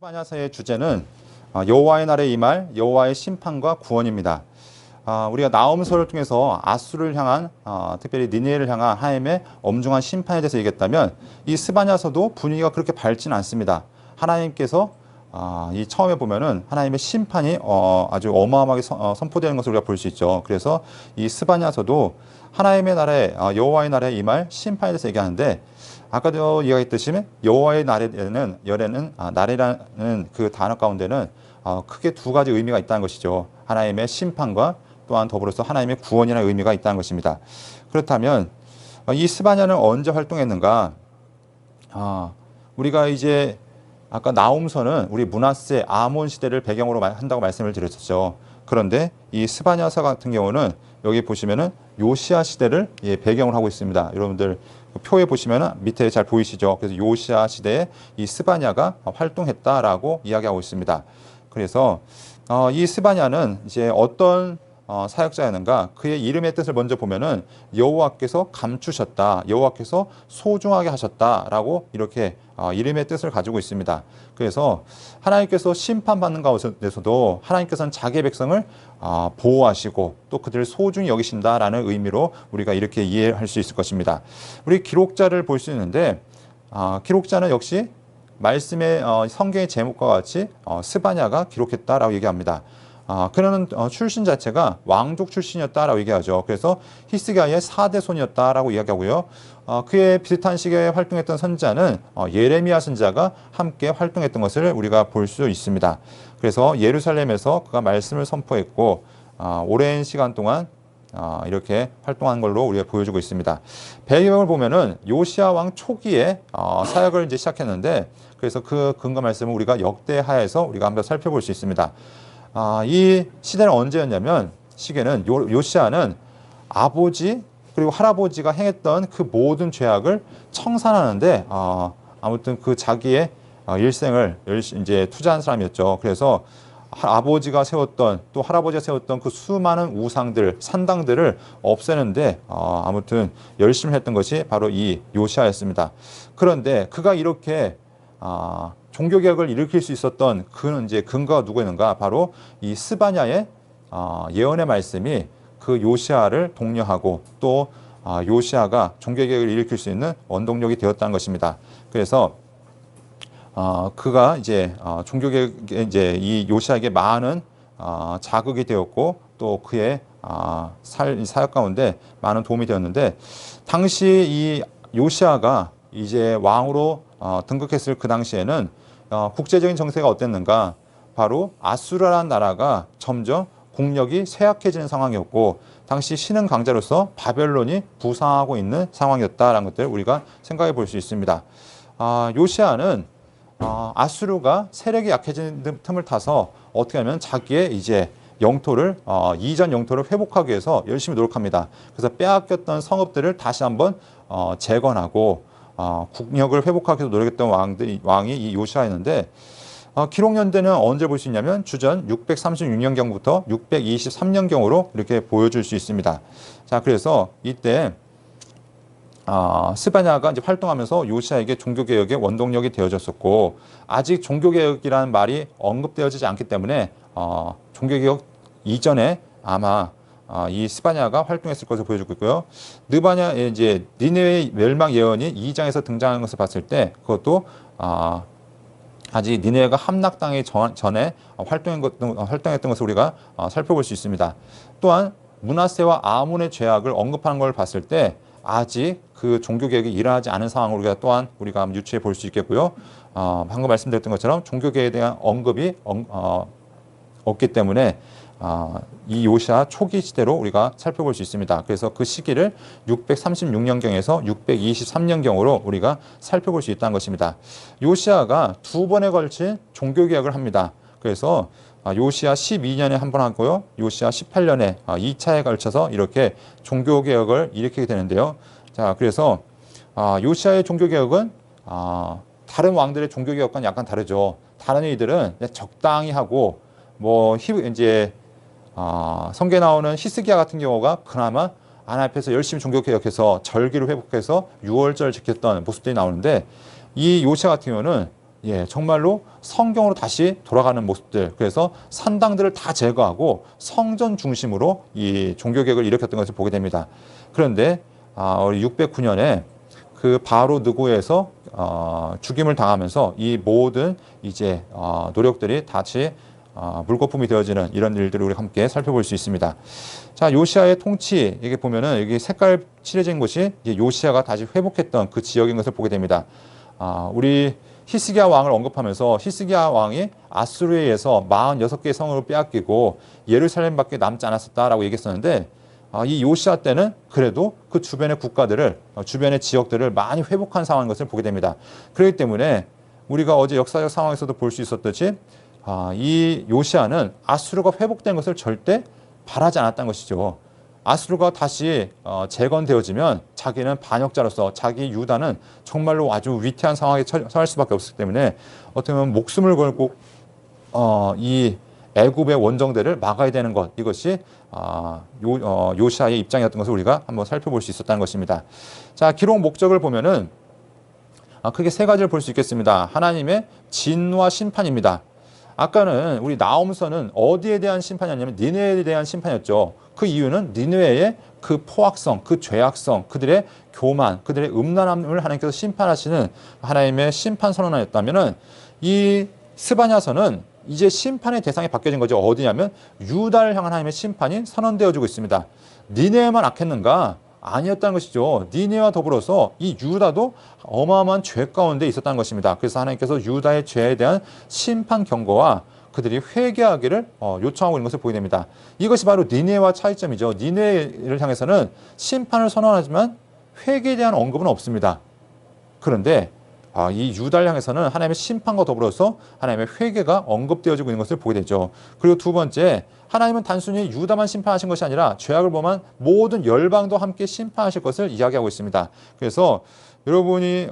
스바냐서의 주제는 여호와의 날에 임할 여호와의 심판과 구원입니다. 우리가 나홈서를 통해서 아수를 향한 특별히 니느웨를 향한 하나님의 엄중한 심판에 대해서 얘기했다면 이 스바냐서도 분위기가 그렇게 밝지는 않습니다. 하나님께서 이 처음에 보면은 하나님의 심판이 아주 어마어마하게 선포되는 것을 우리가 볼 수 있죠. 그래서 이 스바냐서도 하나님의 나라에 여호와의 나라에 임할 심판에 대해서 얘기하는데 아까도 이야기했듯이 여호와의 날에는 날이라는 그 단어 가운데는 크게 두 가지 의미가 있다는 것이죠. 하나님의 심판과 또한 더불어서 하나님의 구원이라는 의미가 있다는 것입니다. 그렇다면 이 스바냐는 언제 활동했는가? 우리가 이제 아까 나홈서는 우리 므낫세 아몬 시대를 배경으로 한다고 말씀을 드렸었죠. 그런데 이 스바냐서 같은 경우는 여기 보시면은 요시야 시대를 배경으로 하고 있습니다. 여러분들 표에 보시면은 밑에 잘 보이시죠? 그래서 요시야 시대에 이 스바냐가 활동했다라고 이야기하고 있습니다. 그래서 이 스바냐는 이제 어떤 사역자였는가? 그의 이름의 뜻을 먼저 보면은 여호와께서 감추셨다, 여호와께서 소중하게 하셨다라고 이렇게 이름의 뜻을 가지고 있습니다. 그래서 하나님께서 심판받는 가운데서도 하나님께서는 자기의 백성을 보호하시고 또 그들을 소중히 여기신다라는 의미로 우리가 이렇게 이해할 수 있을 것입니다. 우리 기록자를 볼 수 있는데 기록자는 역시 말씀의 성경의 제목과 같이 스바냐가 기록했다라고 얘기합니다. 그는 출신 자체가 왕족 출신이었다라고 얘기하죠. 그래서 히스기야의 4대 손이었다라고 이야기하고요. 그의 비슷한 시기에 활동했던 선지자는 예레미야 선지자가 함께 활동했던 것을 우리가 볼 수 있습니다. 그래서 예루살렘에서 그가 말씀을 선포했고 오랜 시간 동안 이렇게 활동한 걸로 우리가 보여주고 있습니다. 배경을 보면은 요시야 왕 초기에 사역을 이제 시작했는데 그래서 그 근거 말씀을 우리가 역대하에서 우리가 한번 살펴볼 수 있습니다. 이 시대는 언제였냐면 시기는 요시야는 아버지 그리고 할아버지가 행했던 그 모든 죄악을 청산하는데 아무튼 그 자기의 일생을 이제 투자한 사람이었죠. 그래서 아버지가 세웠던 또 할아버지가 세웠던 그 수많은 우상들 산당들을 없애는데 아무튼 열심히 했던 것이 바로 이 요시야였습니다. 그런데 그가 이렇게 종교개혁을 일으킬 수 있었던 그는 이제 근거가 누구였는가? 바로 이 스바냐의 예언의 말씀이 그 요시야를 독려하고 또 요시야가 종교개혁을 일으킬 수 있는 원동력이 되었다는 것입니다. 그래서 그가 이제 종교개혁에 이제 이 요시야에게 많은 자극이 되었고 또 그의 사역 가운데 많은 도움이 되었는데 당시 이 요시야가 이제 왕으로 등극했을 그 당시에는 국제적인 정세가 어땠는가? 바로 아수르라는 나라가 점점 국력이 쇠약해지는 상황이었고 당시 신흥 강자로서 바벨론이 부상하고 있는 상황이었다라는 것들을 우리가 생각해 볼 수 있습니다. 요시야는 아수르가 세력이 약해진 틈을 타서 어떻게 하면 자기의 이제 영토를 이전 영토를 회복하기 위해서 열심히 노력합니다. 그래서 빼앗겼던 성읍들을 다시 한번 재건하고 국력을 회복하기 위해서 노력했던 왕이 이 요시야였는데 기록 연대는 언제 볼 수 있냐면 주전 636년경부터 623년경으로 이렇게 보여줄 수 있습니다. 자, 그래서 이때 스바냐가 이제 활동하면서 요시야에게 종교개혁의 원동력이 되어졌었고 아직 종교개혁이라는 말이 언급되어지지 않기 때문에 종교개혁 이전에 아마 이 스바냐가 활동했을 것을 보여주고 있고요. 이제 니느웨의 멸망 예언이 2장에서 등장하는 것을 봤을 때 그것도 아직 니느웨가 함락당하기 전에 활동했던 것을 우리가 살펴볼 수 있습니다. 또한 므낫세와 아몬의 죄악을 언급하는 걸 봤을 때 아직 그 종교개혁이 일어나지 않은 상황을 우리가 유추해 볼 수 있겠고요. 방금 말씀드렸던 것처럼 종교개혁에 대한 언급이 없기 때문에 이 요시야 초기 시대로 우리가 살펴볼 수 있습니다. 그래서 그 시기를 636년경에서 623년경으로 우리가 살펴볼 수 있다는 것입니다. 요시야가 두 번에 걸친 종교개혁을 합니다. 그래서 요시야 12년에 한 번 하고요. 요시야 18년에 2차에 걸쳐서 이렇게 종교개혁을 일으키게 되는데요. 자, 그래서 요시야의 종교개혁은 다른 왕들의 종교개혁과는 약간 다르죠. 다른 이들은 적당히 하고 이제 성경에 나오는 히스기야 같은 경우가 그나마 하나님 앞에서 열심히 종교개혁해서 절기를 회복해서 6월절 지켰던 모습들이 나오는데 이 요시야 같은 경우는 예, 정말로 성경으로 다시 돌아가는 모습들. 그래서 산당들을 다 제거하고 성전 중심으로 이 종교개혁을 일으켰던 것을 보게 됩니다. 그런데 609년에 그 바로 느고에서 죽임을 당하면서 이 모든 이제 노력들이 다시 물거품이 되어지는 이런 일들을 우리 함께 살펴볼 수 있습니다. 자, 요시아의 통치, 이게 보면은 여기 색깔 칠해진 곳이 이제 요시아가 다시 회복했던 그 지역인 것을 보게 됩니다. 우리 히스기야 왕을 언급하면서 히스기야 왕이 아수르에 의해서 46개의 성을 빼앗기고 예루살렘밖에 남지 않았었다라고 얘기했었는데, 이 요시아 때는 그래도 그 주변의 국가들을, 주변의 지역들을 많이 회복한 상황인 것을 보게 됩니다. 그렇기 때문에 우리가 어제 역사적 상황에서도 볼 수 있었듯이 이 요시아는 아수르가 회복된 것을 절대 바라지 않았다는 것이죠. 아수르가 다시 재건되어지면 자기는 반역자로서 자기 유다는 정말로 아주 위태한 상황에 처할 수밖에 없기 때문에 어떻게 보면 목숨을 걸고 이 애굽의 원정대를 막아야 되는 것, 이것이 요시아의 입장이었던 것을 우리가 한번 살펴볼 수 있었다는 것입니다. 자, 기록 목적을 보면은 크게 세 가지를 볼 수 있겠습니다. 하나님의 진노와 심판입니다. 아까는 우리 나홈서는 어디에 대한 심판이었냐면 니느웨에 대한 심판이었죠. 그 이유는 니느웨의 그 포악성, 그 죄악성, 그들의 교만, 그들의 음란함을 하나님께서 심판하시는 하나님의 심판 선언이었다면은, 이 스바냐서는 이제 심판의 대상이 바뀌어진 거죠. 어디냐면 유다를 향한 하나님의 심판이 선언되어지고 있습니다. 니느웨만 악했는가? 아니었다는 것이죠. 니느웨와 더불어서 이 유다도 어마어마한 죄 가운데 있었다는 것입니다. 그래서 하나님께서 유다의 죄에 대한 심판 경고와 그들이 회개하기를 요청하고 있는 것을 보게 됩니다. 이것이 바로 니느웨와 차이점이죠. 니느웨를 향해서는 심판을 선언하지만 회개에 대한 언급은 없습니다. 그런데 이 유다를 향해서는 하나님의 심판과 더불어서 하나님의 회개가 언급되어지고 있는 것을 보게 되죠. 그리고 두 번째, 하나님은 단순히 유다만 심판하신 것이 아니라 죄악을 범한 모든 열방도 함께 심판하실 것을 이야기하고 있습니다. 그래서 여러분이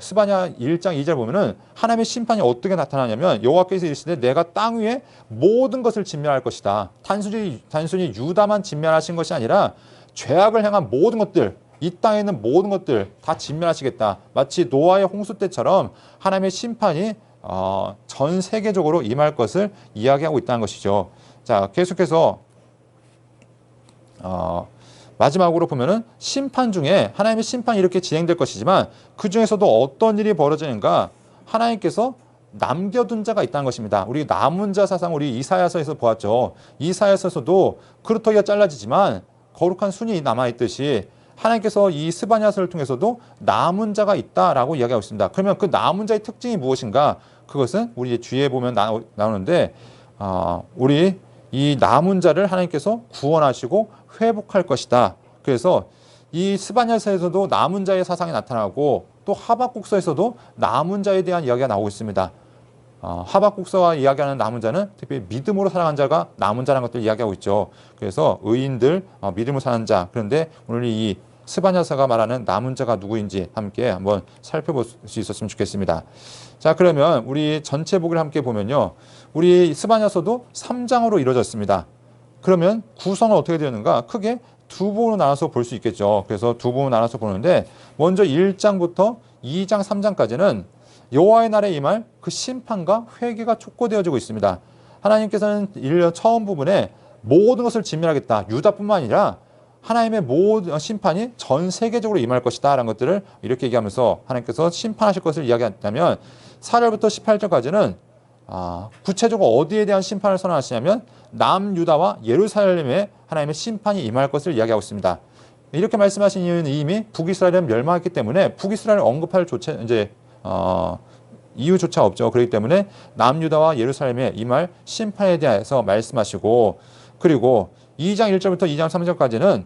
스바냐 1장 2절 보면은 하나님의 심판이 어떻게 나타나냐면, 여호와께서 이르시되 내가 땅 위에 모든 것을 진멸할 것이다. 단순히 유다만 진멸하신 것이 아니라 죄악을 향한 모든 것들, 이 땅에 있는 모든 것들 다 진멸하시겠다. 마치 노아의 홍수 때처럼 하나님의 심판이 전 세계적으로 임할 것을 이야기하고 있다는 것이죠. 자, 계속해서 마지막으로 보면은 심판 중에 하나님의 심판이 이렇게 진행될 것이지만 그 중에서도 어떤 일이 벌어지는가, 하나님께서 남겨둔 자가 있다는 것입니다. 우리 남은 자 사상, 우리 이사야서에서 보았죠. 이사야서에서도 그루터기가 잘라지지만 거룩한 순이 남아있듯이 하나님께서 이 스바냐서를 통해서도 남은 자가 있다라고 이야기하고 있습니다. 그러면 그 남은 자의 특징이 무엇인가? 그것은 우리 이제 뒤에 보면 나오는데, 우리 이 남은 자를 하나님께서 구원하시고 회복할 것이다. 그래서 이 스바냐서에서도 남은 자의 사상이 나타나고, 또 하박국서에서도 남은 자에 대한 이야기가 나오고 있습니다. 하박국서와 이야기하는 남은 자는 특별히 믿음으로 살아간 자가 남은 자라는 것들을 이야기하고 있죠. 그래서 의인들, 믿음으로 사는 자. 그런데 오늘 이 스바냐서가 말하는 남은 자가 누구인지 함께 한번 살펴볼 수 있었으면 좋겠습니다. 자, 그러면 우리 전체 보기를 함께 보면요, 우리 스바냐서도 3장으로 이루어졌습니다. 그러면 구성은 어떻게 되었는가? 크게 두 부분으로 나눠서 볼 수 있겠죠. 그래서 두 부분으로 나눠서 보는데, 먼저 1장부터 2장, 3장까지는 여호와의 날에 임할 그 심판과 회개가 촉구되어지고 있습니다. 하나님께서는 1년 처음 부분에 모든 것을 진멸하겠다. 유다뿐만 아니라 하나님의 모든 심판이 전 세계적으로 임할 것이다 라는 것들을 이렇게 얘기하면서 하나님께서 심판하실 것을 이야기한다면, 4절부터 18절까지는 구체적으로 어디에 대한 심판을 선언하시냐면 남유다와 예루살렘에 하나님의 심판이 임할 것을 이야기하고 있습니다. 이렇게 말씀하신 이유는 이미 북이스라엘은 멸망했기 때문에 북이스라엘을 언급할 이유조차 없죠. 그렇기 때문에 남유다와 예루살렘에 임할 심판에 대해서 말씀하시고, 그리고 2장 1절부터 2장 3절까지는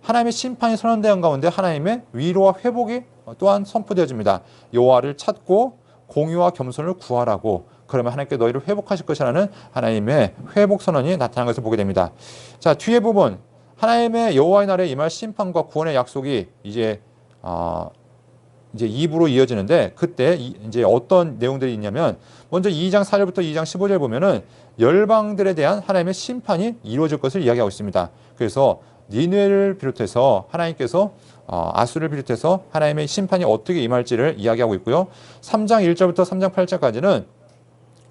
하나님의 심판이 선언되는 가운데 하나님의 위로와 회복이 또한 선포되어집니다. 여호와를 찾고 공의와 겸손을 구하라고, 그러면 하나님께 너희를 회복하실 것이라는 하나님의 회복 선언이 나타난 것을 보게 됩니다. 자, 뒤에 부분, 하나님의 여호와의 날에 임할 심판과 구원의 약속이 이제 2부로 이어지는데, 그때 이제 어떤 내용들이 있냐면, 먼저 2장 4절부터 2장 15절 보면은 열방들에 대한 하나님의 심판이 이루어질 것을 이야기하고 있습니다. 그래서 니느웨를 비롯해서 하나님께서 아수를 비롯해서 하나님의 심판이 어떻게 임할지를 이야기하고 있고요. 3장 1절부터 3장 8절까지는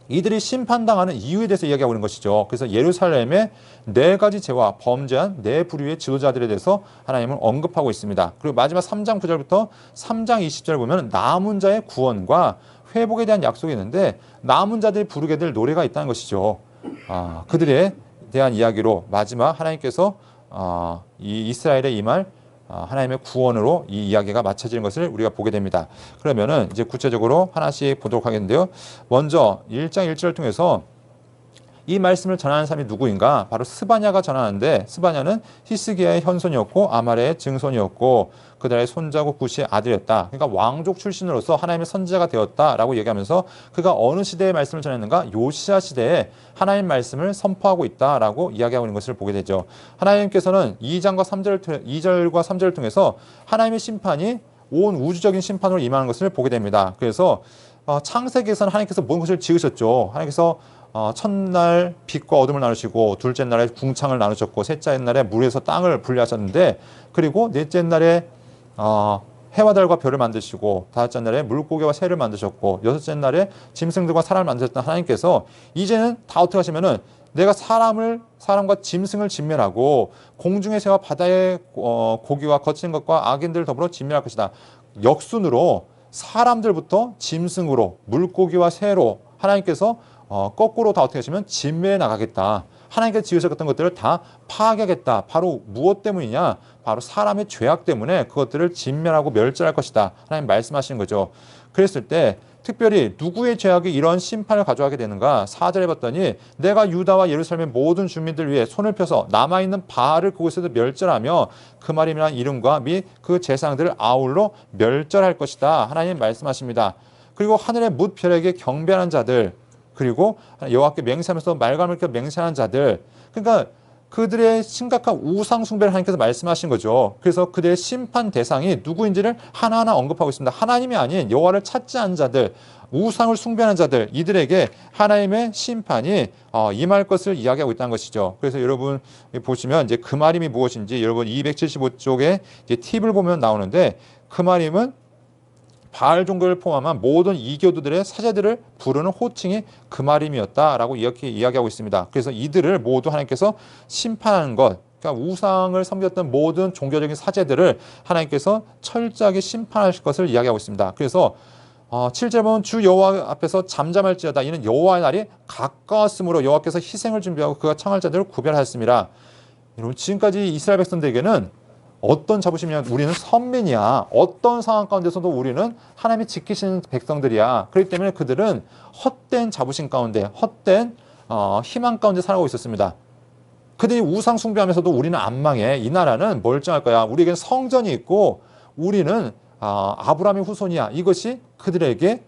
이들이 심판당하는 이유에 대해서 이야기하고 있는 것이죠. 그래서 예루살렘의 4가지 죄와 범죄한 4부류의 지도자들에 대해서 하나님은 언급하고 있습니다. 그리고 마지막 3장 9절부터 3장 20절 보면 남은 자의 구원과 회복에 대한 약속이 있는데 남은 자들이 부르게 될 노래가 있다는 것이죠. 그들에 대한 이야기로 마지막 하나님께서 이 이스라엘에 임할 하나님의 구원으로 이 이야기가 맞춰지는 것을 우리가 보게 됩니다. 그러면은 이제 구체적으로 하나씩 보도록 하겠는데요. 먼저 1장 1절을 통해서 이 말씀을 전하는 사람이 누구인가? 바로 스바냐가 전하는데 스바냐는 히스기야의 현손이었고 아말의 증손이었고 그들의 손자고 구시의 아들이었다. 그러니까 왕족 출신으로서 하나님의 선지자가 되었다라고 얘기하면서 그가 어느 시대의 말씀을 전했는가? 요시야 시대에 하나님 말씀을 선포하고 있다라고 이야기하고 있는 것을 보게 되죠. 하나님께서는 2절과 3절을 통해서 하나님의 심판이 온 우주적인 심판으로 임하는 것을 보게 됩니다. 그래서 창세기에서는 하나님께서 모든 것을 지으셨죠. 하나님께서 첫날 빛과 어둠을 나누시고 둘째 날에 궁창을 나누셨고 셋째 날에 물에서 땅을 분리하셨는데 그리고 넷째 날에 해와 달과 별을 만드시고 다섯째 날에 물고기와 새를 만드셨고 여섯째 날에 짐승들과 사람을 만드셨던 하나님께서 이제는 다 어떻게 하시면은 내가 사람과 짐승을 진멸하고 공중의 새와 바다의 고기와 거친 것과 악인들을 더불어 진멸할 것이다. 역순으로 사람들부터 짐승으로 물고기와 새로 하나님께서 거꾸로 다 어떻게 하시면 진멸해 나가겠다. 하나님께서 지으셨던 것들을 다 파괴하겠다. 바로 무엇 때문이냐? 바로 사람의 죄악 때문에 그것들을 진멸하고 멸절할 것이다. 하나님 말씀하시는 거죠. 그랬을 때 특별히 누구의 죄악이 이런 심판을 가져가게 되는가? 4절에 봤더니 내가 유다와 예루살렘의 모든 주민들 위해 손을 펴서 남아있는 바알을 그곳에서 멸절하며 그 말이란 이름과 및 그 제사장들을 아울러 멸절할 것이다. 하나님 말씀하십니다. 그리고 하늘의 뭇별에게 경배하는 자들 그리고 여호와께 맹세하면서 말감을 껴 맹세하는 자들 그러니까 그들의 심각한 우상 숭배를 하나님께서 말씀하신 거죠. 그래서 그들의 심판 대상이 누구인지를 하나하나 언급하고 있습니다. 하나님이 아닌 여호와를 찾지 않은 자들 우상을 숭배하는 자들 이들에게 하나님의 심판이 임할 것을 이야기하고 있다는 것이죠. 그래서 여러분 보시면 이제 그 말임이 무엇인지 여러분 275쪽에 이제 팁을 보면 나오는데 그 말임은 바알 종교를 포함한 모든 이교도들의 사제들을 부르는 호칭이 그마림이었다라고 이렇게 이야기하고 있습니다. 그래서 이들을 모두 하나님께서 심판하는 것, 그러니까 우상을 섬겼던 모든 종교적인 사제들을 하나님께서 철저하게 심판하실 것을 이야기하고 있습니다. 그래서 7절 보면 주 여호와 앞에서 잠잠할지어다 이는 여호와의 날이 가까웠으므로 여호와께서 희생을 준비하고 그가 청할 자들을 구별하였습니다. 여러분 지금까지 이스라엘 백성들에게는 어떤 자부심이냐 우리는 선민이야. 어떤 상황 가운데서도 우리는 하나님이 지키시는 백성들이야. 그렇기 때문에 그들은 헛된 자부심 가운데 헛된 희망 가운데 살아가고 있었습니다. 그들이 우상 숭배하면서도 우리는 안 망해. 이 나라는 멀쩡할 거야. 우리에겐 성전이 있고 우리는 아브라함의 후손이야. 이것이 그들에게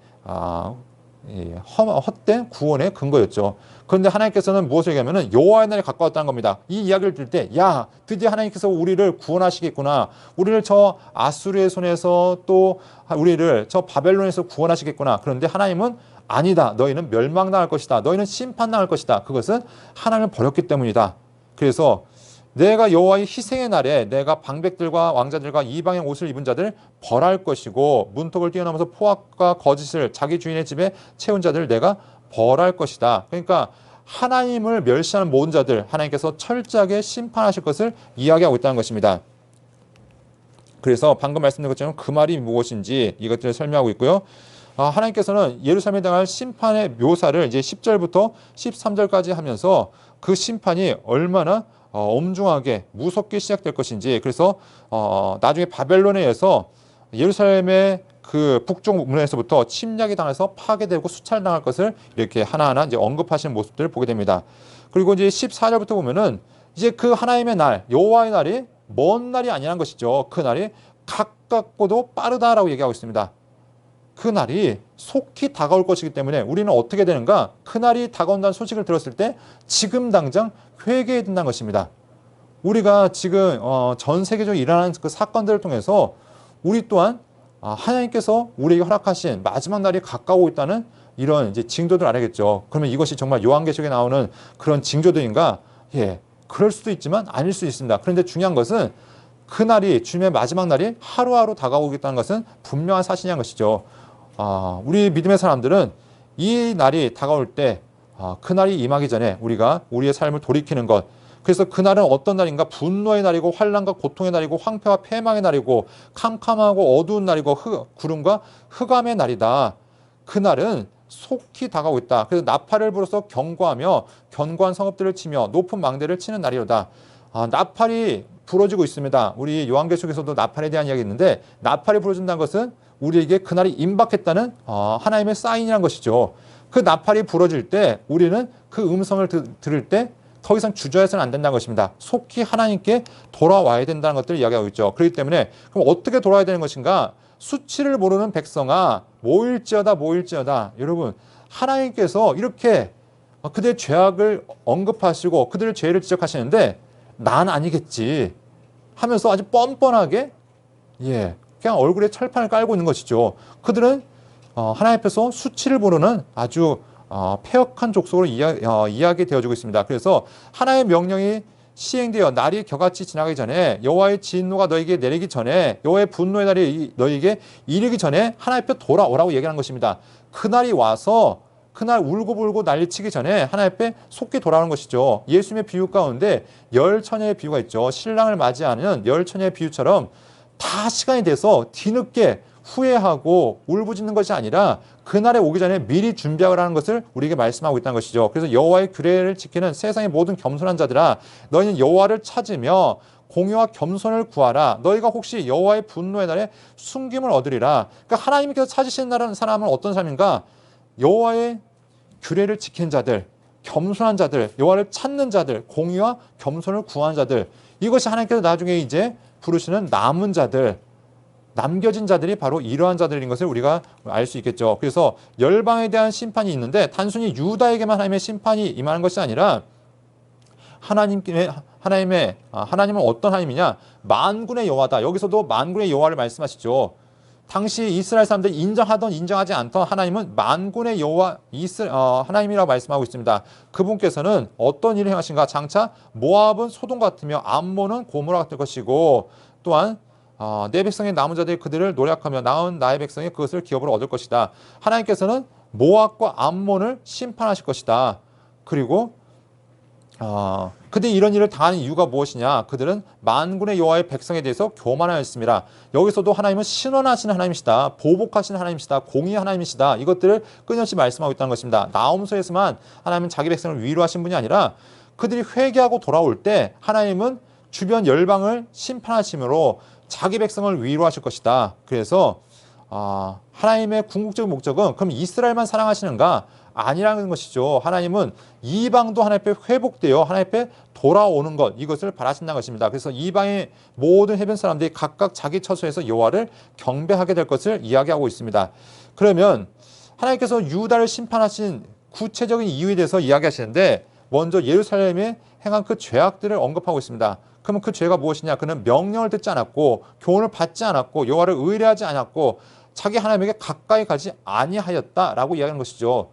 헛된 구원의 근거였죠. 그런데 하나님께서는 무엇을 얘기하면 여호와의 날이 가까웠다는 겁니다. 이 이야기를 들을 때 야 드디어 하나님께서 우리를 구원하시겠구나. 우리를 저 아수르의 손에서 또 우리를 저 바벨론에서 구원하시겠구나. 그런데 하나님은 아니다. 너희는 멸망당할 것이다. 너희는 심판당할 것이다. 그것은 하나님을 버렸기 때문이다. 그래서 내가 여호와의 희생의 날에 내가 방백들과 왕자들과 이방의 옷을 입은 자들 벌할 것이고 문턱을 뛰어넘어서 포악과 거짓을 자기 주인의 집에 채운 자들 내가 벌할 것이다. 그러니까 하나님을 멸시하는 모든 자들 하나님께서 철저하게 심판하실 것을 이야기하고 있다는 것입니다. 그래서 방금 말씀드린 것처럼 그 말이 무엇인지 이것들을 설명하고 있고요. 하나님께서는 예루살렘에 당할 심판의 묘사를 이제 10절부터 13절까지 하면서 그 심판이 얼마나 엄중하게 무섭게 시작될 것인지 그래서 나중에 바벨론에 의해서 예루살렘의 그 북쪽 문에서부터 침략이 당해서 파괴되고 수탈당할 것을 이렇게 하나하나 이제 언급하시는 모습들을 보게 됩니다. 그리고 이제 14절부터 보면은 이제 그 하나님의 날 여호와의 날이 먼 날이 아니라는 것이죠. 그 날이 가깝고도 빠르다라고 얘기하고 있습니다. 그 날이 속히 다가올 것이기 때문에 우리는 어떻게 되는가? 그 날이 다가온다는 소식을 들었을 때 지금 당장 회개해야 된다는 것입니다. 우리가 지금 전 세계적으로 일어나는 그 사건들을 통해서 우리 또한 하나님께서 우리에게 허락하신 마지막 날이 가까우고 있다는 이런 이제 징조들을 알아야겠죠. 그러면 이것이 정말 요한계시록에 나오는 그런 징조들인가? 예, 그럴 수도 있지만 아닐 수 있습니다. 그런데 중요한 것은 그날이 주님의 마지막 날이 하루하루 다가오겠다는 것은 분명한 사실이라는 것이죠. 우리 믿음의 사람들은 이 날이 다가올 때 그날이 임하기 전에 우리가 우리의 삶을 돌이키는 것, 그래서 그날은 어떤 날인가? 분노의 날이고 환난과 고통의 날이고 황폐와 패망의 날이고 캄캄하고 어두운 날이고 구름과 흑암의 날이다. 그날은 속히 다가오고 있다. 그래서 나팔을 불어서 경고하며 견고한 성읍들을 치며 높은 망대를 치는 날이로다. 나팔이 부러지고 있습니다. 우리 요한계시록에서도 나팔에 대한 이야기 있는데 나팔이 부러진다는 것은 우리에게 그날이 임박했다는 하나님의 사인이라는 것이죠. 그 나팔이 부러질 때 우리는 그 음성을 들을 때 더 이상 주저해서는 안 된다는 것입니다. 속히 하나님께 돌아와야 된다는 것들을 이야기하고 있죠. 그렇기 때문에 그럼 어떻게 돌아와야 되는 것인가? 수치를 모르는 백성아 모일지어다 모일지어다. 여러분 하나님께서 이렇게 그들의 죄악을 언급하시고 그들의 죄를 지적하시는데 난 아니겠지 하면서 아주 뻔뻔하게 그냥 얼굴에 철판을 깔고 있는 것이죠. 그들은 하나님 앞에서 수치를 모르는 아주 패역한 족속으로 이야기되어지고 있습니다. 그래서 하나님의 명령이 시행되어 날이 겨같이 지나가기 전에 여호와의 진노가 너에게 내리기 전에 여호와의 분노의 날이 너에게 이르기 전에 하나님 앞에 돌아오라고 얘기하는 것입니다. 그날이 와서 그날 울고불고 난리치기 전에 하나님 앞에 속히 돌아오는 것이죠. 예수님의 비유 가운데 열 처녀의 비유가 있죠. 신랑을 맞이하는 열 처녀의 비유처럼 다 시간이 돼서 뒤늦게 후회하고 울부짖는 것이 아니라 그날에 오기 전에 미리 준비하라는 것을 우리에게 말씀하고 있다는 것이죠. 그래서 여호와의 규례를 지키는 세상의 모든 겸손한 자들아 너희는 여호와를 찾으며 공의와 겸손을 구하라. 너희가 혹시 여호와의 분노의 날에 숨김을 얻으리라. 그러니까 하나님께서 찾으시는 사람은 어떤 사람인가? 여호와의 규례를 지키는 자들, 겸손한 자들, 여호와를 찾는 자들, 공의와 겸손을 구하는 자들. 이것이 하나님께서 나중에 이제 부르시는 남은 자들, 남겨진 자들이 바로 이러한 자들인 것을 우리가 알 수 있겠죠. 그래서 열방에 대한 심판이 있는데 단순히 유다에게만 하나님의 심판이 임하는 것이 아니라 하나님은 어떤 하나님이냐? 만군의 여호와다. 여기서도 만군의 여호와를 말씀하시죠. 당시 이스라엘 사람들이 인정하던 인정하지 않던 하나님은 만군의 여호와 하나님이라고 말씀하고 있습니다. 그분께서는 어떤 일을 행하신가? 장차 모압은 소돔 같으며 암몬은 고모라 같을 것이고 또한 내 백성의 남은 자들이 그들을 노력하며 나은 나의 백성이 그것을 기업으로 얻을 것이다. 하나님께서는 모압과 암몬을 심판하실 것이다. 그리고 그들이 이런 일을 당하는 이유가 무엇이냐? 그들은 만군의 여호와의 백성에 대해서 교만하였습니다. 여기서도 하나님은 신원하시는 하나님이시다. 보복하시는 하나님이시다. 공의 하나님이시다. 이것들을 끊임없이 말씀하고 있다는 것입니다. 나홈서에서만 하나님은 자기 백성을 위로하신 분이 아니라 그들이 회개하고 돌아올 때 하나님은 주변 열방을 심판하심으로 자기 백성을 위로하실 것이다. 그래서 하나님의 궁극적인 목적은 그럼 이스라엘만 사랑하시는가? 아니라는 것이죠. 하나님은 이방도 하나님 앞에 회복되어 하나님 앞에 돌아오는 것, 이것을 바라신다는 것입니다. 그래서 이방의 모든 해변 사람들이 각각 자기 처소에서 여호와를 경배하게 될 것을 이야기하고 있습니다. 그러면 하나님께서 유다를 심판하신 구체적인 이유에 대해서 이야기하시는데 먼저 예루살렘에 행한 그 죄악들을 언급하고 있습니다. 그러면 그 죄가 무엇이냐? 그는 명령을 듣지 않았고 교훈을 받지 않았고 여호와를 의뢰하지 않았고 자기 하나님에게 가까이 가지 아니하였다라고 이야기하는 것이죠.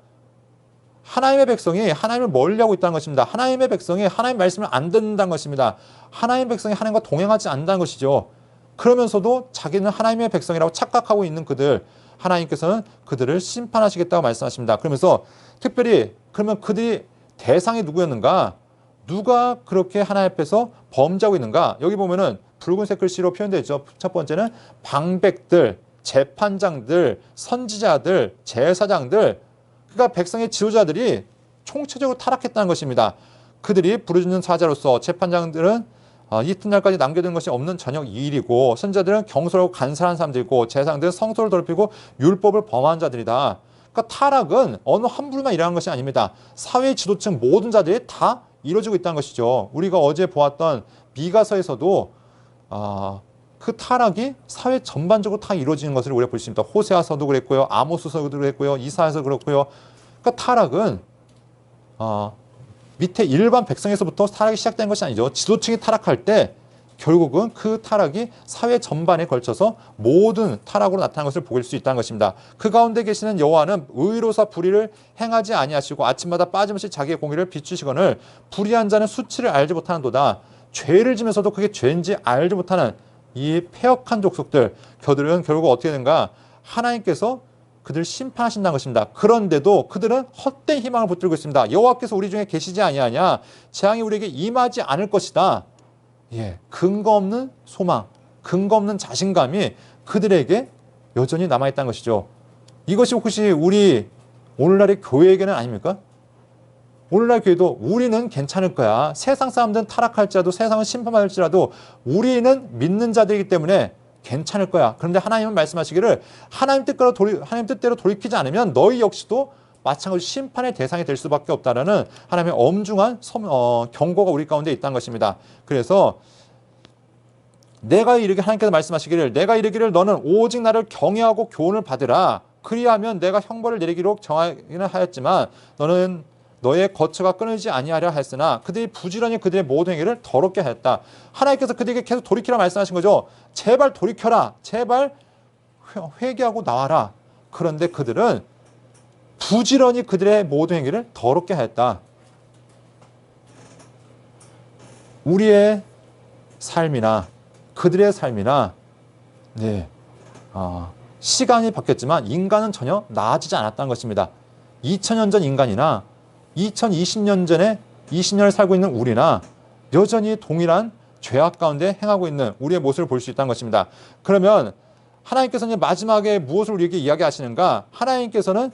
하나님의 백성이 하나님을 멀리하고 있다는 것입니다. 하나님의 백성이 하나님의 말씀을 안 듣는다는 것입니다. 하나님의 백성이 하나님과 동행하지 않는다는 것이죠. 그러면서도 자기는 하나님의 백성이라고 착각하고 있는 그들, 하나님께서는 그들을 심판하시겠다고 말씀하십니다. 그러면서 특별히 그러면 그들이 대상이 누구였는가? 누가 그렇게 하나님 앞에서 범죄하고 있는가? 여기 보면은 붉은색 글씨로 표현되어 있죠. 첫 번째는 방백들, 재판장들, 선지자들, 제사장들, 그러니까 백성의 지도자들이 총체적으로 타락했다는 것입니다. 그들이 부르짖는 사자로서 재판장들은 이튿날까지 남겨둔 것이 없는 저녁 2일이고 선지자들은 경솔하고 간사한 사람들이고 제사장들은 성소를 더럽히고 율법을 범한 자들이다. 그러니까 타락은 어느 한 부류만 일어난 것이 아닙니다. 사회 지도층 모든 자들이 다 이루어지고 있다는 것이죠. 우리가 어제 보았던 미가서에서도 그 타락이 사회 전반적으로 다 이루어지는 것을 우리가 볼 수 있습니다. 호세아서도 그랬고요. 아모스서도 그랬고요. 이사야서 그렇고요. 그러니까 타락은 밑에 일반 백성에서부터 타락이 시작된 것이 아니죠. 지도층이 타락할 때 결국은 그 타락이 사회 전반에 걸쳐서 모든 타락으로 나타난 것을 보일 수 있다는 것입니다. 그 가운데 계시는 여호와는 의로사 불의를 행하지 아니하시고 아침마다 빠짐없이 자기의 공의를 비추시거늘 불의한 자는 수치를 알지 못하는도다. 죄를 지면서도 그게 죄인지 알지 못하는 이 패역한 족속들, 그들은 결국 어떻게 되는가? 하나님께서 그들 심판하신다는 것입니다. 그런데도 그들은 헛된 희망을 붙들고 있습니다. 여호와께서 우리 중에 계시지 아니하냐? 재앙이 우리에게 임하지 않을 것이다. 예, 근거 없는 소망, 근거 없는 자신감이 그들에게 여전히 남아있다는 것이죠. 이것이 혹시 우리 오늘날의 교회에게는 아닙니까? 오늘날 교회도 우리는 괜찮을 거야. 세상 사람들은 타락할지라도 세상은 심판받을지라도 우리는 믿는 자들이기 때문에 괜찮을 거야. 그런데 하나님은 말씀하시기를 하나님 뜻대로 돌이키지 않으면 너희 역시도 마찬가지로 심판의 대상이 될 수밖에 없다라는 하나님의 엄중한 경고가 우리 가운데 있다는 것입니다. 그래서 내가 이르기를 하나님께서 말씀하시기를 내가 이르기를 너는 오직 나를 경외하고 교훈을 받으라. 그리하면 내가 형벌을 내리기로 정하기는 하였지만 너는 너의 거처가 끊이지 아니하려 했으나 그들이 부지런히 그들의 모든 행위를 더럽게 하였다. 하나님께서 그들에게 계속 돌이키라 말씀하신 거죠. 제발 돌이켜라. 제발 회개하고 나와라. 그런데 그들은 부지런히 그들의 모든 행위를 더럽게 하였다. 우리의 삶이나 그들의 삶이나 시간이 바뀌었지만 인간은 전혀 나아지지 않았다는 것입니다. 2000년 전 인간이나 2020년 전에 20년을 살고 있는 우리나 여전히 동일한 죄악 가운데 행하고 있는 우리의 모습을 볼 수 있다는 것입니다. 그러면 하나님께서는 마지막에 무엇을 우리에게 이야기하시는가? 하나님께서는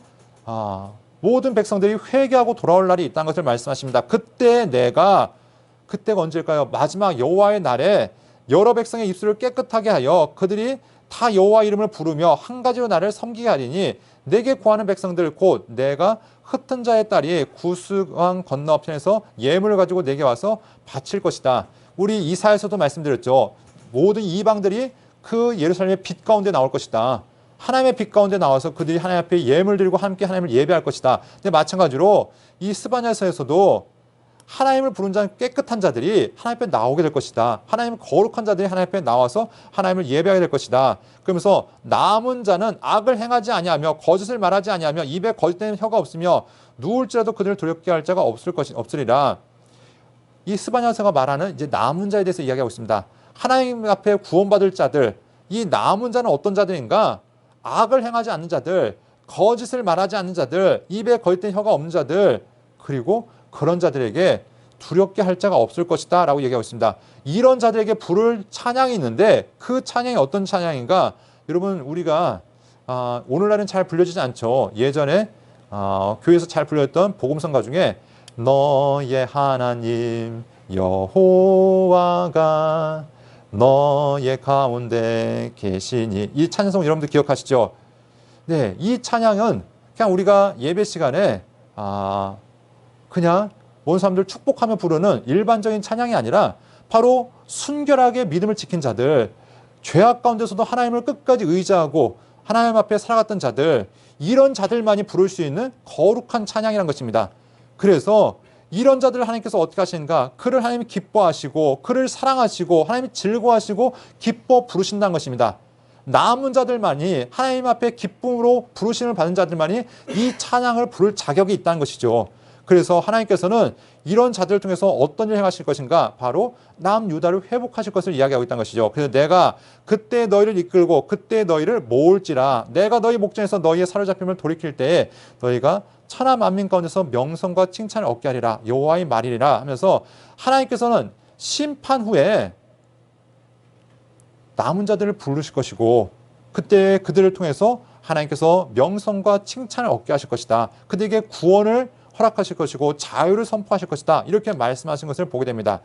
모든 백성들이 회개하고 돌아올 날이 있다는 것을 말씀하십니다. 그때가 언제일까요? 마지막 여호와의 날에 여러 백성의 입술을 깨끗하게 하여 그들이 다 여호와 이름을 부르며 한 가지로 나를 섬기게 하리니 내게 구하는 백성들 곧 내가 흩은 자의 딸이 구스강 건너편에서 예물을 가지고 내게 와서 바칠 것이다. 우리 이사야서도 말씀드렸죠. 모든 이방들이 그 예루살렘의 빛 가운데 나올 것이다. 하나님의 빛 가운데 나와서 그들이 하나님 앞에 예물 드리고 함께 하나님을 예배할 것이다. 근데 마찬가지로 이 스바냐서에서도 하나님을 부른 자는 깨끗한 자들이 하나님 앞에 나오게 될 것이다. 하나님 거룩한 자들이 하나님 앞에 나와서 하나님을 예배하게 될 것이다. 그러면서 남은 자는 악을 행하지 아니하며 거짓을 말하지 아니하며 입에 거짓된 혀가 없으며 누울지라도 그들을 두렵게 할 자가 없으리라. 이 스바냐서가 말하는 이제 남은 자에 대해서 이야기하고 있습니다. 하나님 앞에 구원받을 자들, 이 남은 자는 어떤 자들인가? 악을 행하지 않는 자들, 거짓을 말하지 않는 자들, 입에 거짓된 혀가 없는 자들, 그리고 그런 자들에게 두렵게 할 자가 없을 것이다 라고 얘기하고 있습니다. 이런 자들에게 부를 찬양이 있는데 그 찬양이 어떤 찬양인가? 여러분 우리가 오늘날은 잘 불려지지 않죠. 예전에 교회에서 잘 불렸던 복음성가 중에 너의 하나님 여호와가 너의 가운데 계시니, 이 찬양성 여러분들 기억하시죠? 네, 이 찬양은 그냥 우리가 예배 시간에 그냥 모든 사람들 축복하며 부르는 일반적인 찬양이 아니라 바로 순결하게 믿음을 지킨 자들, 죄악 가운데서도 하나님을 끝까지 의지하고 하나님 앞에 살아갔던 자들, 이런 자들만이 부를 수 있는 거룩한 찬양이라는 것입니다. 그래서 이런 자들을 하나님께서 어떻게 하시는가? 그를 하나님이 기뻐하시고 그를 사랑하시고 하나님이 즐거워하시고 기뻐 부르신다는 것입니다. 남은 자들만이, 하나님 앞에 기쁨으로 부르심을 받은 자들만이 이 찬양을 부를 자격이 있다는 것이죠. 그래서 하나님께서는 이런 자들을 통해서 어떤 일을 행하실 것인가? 바로 남유다를 회복하실 것을 이야기하고 있다는 것이죠. 그래서 내가 그때 너희를 이끌고 그때 너희를 모을지라. 내가 너희 목전에서 너희의 사로잡힘을 돌이킬 때에 너희가 천하 만민 가운데서 명성과 칭찬을 얻게 하리라. 여호와의 말이리라 하면서 하나님께서는 심판 후에 남은 자들을 부르실 것이고 그때 그들을 통해서 하나님께서 명성과 칭찬을 얻게 하실 것이다. 그들에게 구원을 허락하실 것이고 자유를 선포하실 것이다. 이렇게 말씀하신 것을 보게 됩니다.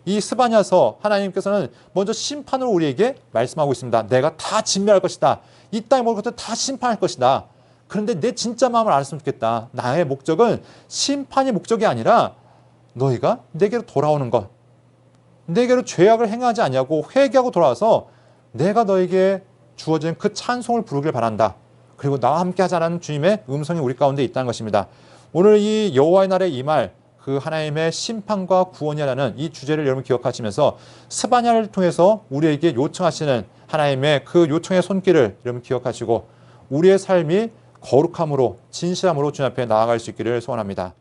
이 스바냐서 하나님께서는 먼저 심판을 우리에게 말씀하고 있습니다. 내가 다 진멸할 것이다. 이 땅의 모든 것들 다 심판할 것이다. 그런데 내 진짜 마음을 알았으면 좋겠다. 나의 목적은 심판이 목적이 아니라 너희가 내게로 돌아오는 것, 내게로 죄악을 행하지 아니하고 회개하고 돌아와서 내가 너에게 주어진 그 찬송을 부르길 바란다. 그리고 나와 함께 하자라는 주님의 음성이 우리 가운데 있다는 것입니다. 오늘 이 여호와의 날에 이 말, 그 하나님의 심판과 구원이라는 이 주제를 여러분 기억하시면서 스바냐를 통해서 우리에게 요청하시는 하나님의 그 요청의 손길을 여러분 기억하시고 우리의 삶이 거룩함으로 진실함으로 주님 앞에 나아갈 수 있기를 소원합니다.